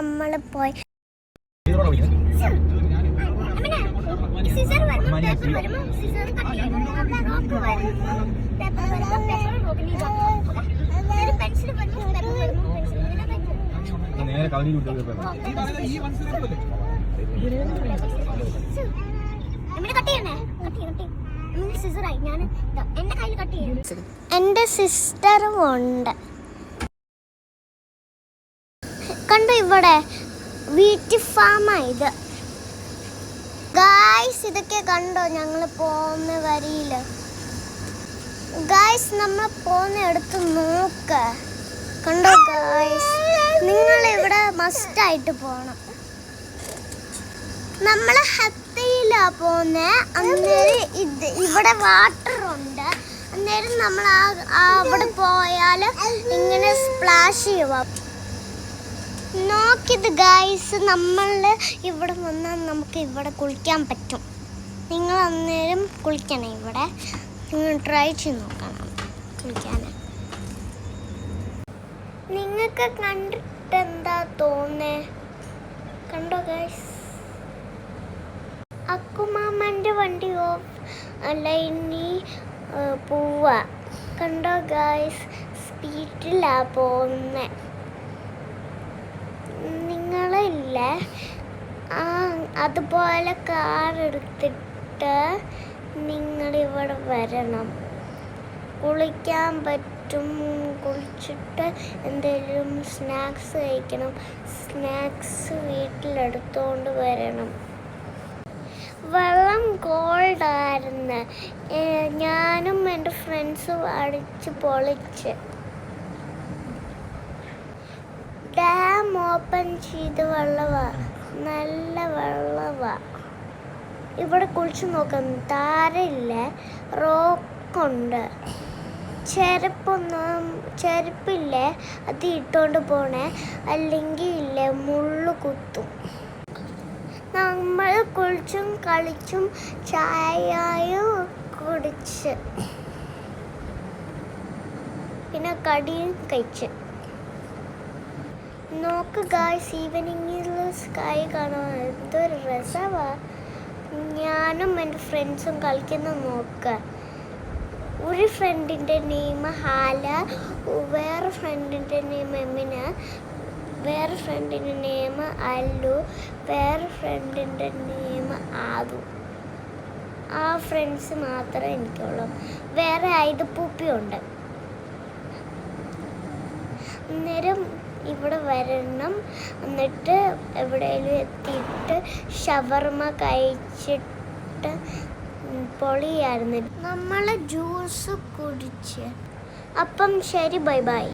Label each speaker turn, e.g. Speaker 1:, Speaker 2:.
Speaker 1: നമ്മൾ പോയി എന്റെ സിസ്റ്ററും ഉണ്ട്. കണ്ടു ഇവിടെ വീട്ടി ഫാമായത്. ഗായ്സ് ഇതൊക്കെ കണ്ടോ ഞങ്ങൾ പോകുന്ന വരിയില്. ഗായ്സ് നമ്മൾ പോകുന്ന എടുത്ത് നോക്ക. കണ്ടോ ഗായ്സ്, നിങ്ങൾ ഇവിടെ മസ്റ്റായിട്ട് പോണം. നമ്മൾ ഹത്തയിലാ പോകുന്നേ. അന്നേരം ഇവിടെ വാട്ടർ ഉണ്ട്. അന്നേരം നമ്മൾ അവിടെ പോയാൽ ഇങ്ങനെ സ്പ്ലാഷ് ചെയ്യുക. നോക്കിയത് ഗായ്സ്, നമ്മൾ ഇവിടെ വന്നാൽ നമുക്ക് ഇവിടെ കുളിക്കാൻ പറ്റും. നിങ്ങൾ അന്നേരം കുളിക്കണം. ഇവിടെ നിങ്ങൾ ട്രൈ ചെയ്ത് നോക്കണം കുളിക്കാൻ. നിങ്ങൾക്ക് കണ്ടിട്ട് എന്താ തോന്നേ? കണ്ടോ ഗായ്സ്, അക്കുമാമൻ്റെ വണ്ടി ഓഫ് ലൈനി പോവാ. കണ്ടോ ഗായ്സ്, സ്പീഡിലാ പോകുന്നേ. നിങ്ങളില്ലേ അതുപോലെ കാർ എടുത്തിട്ട് നിങ്ങളിവിടെ വരണം. കുളിക്കാൻ പറ്റും. കുളിച്ചിട്ട് എന്തെങ്കിലും സ്നാക്സ് കഴിക്കണം. സ്നാക്സ് വീട്ടിലെടുത്തോണ്ട് വരണം. വെള്ളം കോൾഡായിരുന്നു. ഞാനും എൻ്റെ ഫ്രണ്ട്സും അടിച്ച് പൊളിച്ച്. ഡാം ഓപ്പൺ ചെയ്ത് വെള്ളമാണ്, നല്ല വെള്ളമാണ്. ഇവിടെ കുളിച്ച് നോക്കാം. താരയില്ലേ, റോക്കുണ്ട്. ചെരുപ്പില്ലേ അത് ഇട്ടുകൊണ്ട് പോണേ, അല്ലെങ്കിൽ ഇല്ലേ മുള്ളു കുത്തും. നമ്മൾ കുളിച്ചും കളിച്ചും ചായയും കുടിച്ച് പിന്നെ കടിയും കഴിച്ച്. നോക്ക് ഗായ്സ്, ഈവനിങ്ങിൽ സ്കൈ കാണാൻ എന്തൊരു രസമാണ്. ഞാനും എൻ്റെ ഫ്രണ്ട്സും കളിക്കുന്ന നോക്ക്. ഒരു ഫ്രണ്ടിൻ്റെ നെയിം ഹാല, വേറെ ഫ്രണ്ടിൻ്റെ നെയിം എമിന, വേറെ ഫ്രണ്ടിൻ്റെ നെയിം അല്ലു, വേറെ ഫ്രണ്ടിൻ്റെ നെയിം ആദു. ആ ഫ്രണ്ട്സ് മാത്രമേ എനിക്കുള്ളൂ. വേറെ ഐതപ്പൂപ്പിയുണ്ട്. അന്നേരം ഇവിടെ വരണം. എന്നിട്ട് എവിടെയെങ്കിലും എത്തിയിട്ട് ഷവർമ കഴിച്ചിട്ട് പൊളിയായിരുന്നു. നമ്മൾ ജ്യൂസ് കുടിച്ച്. അപ്പം ശരി, ബൈ ബൈ.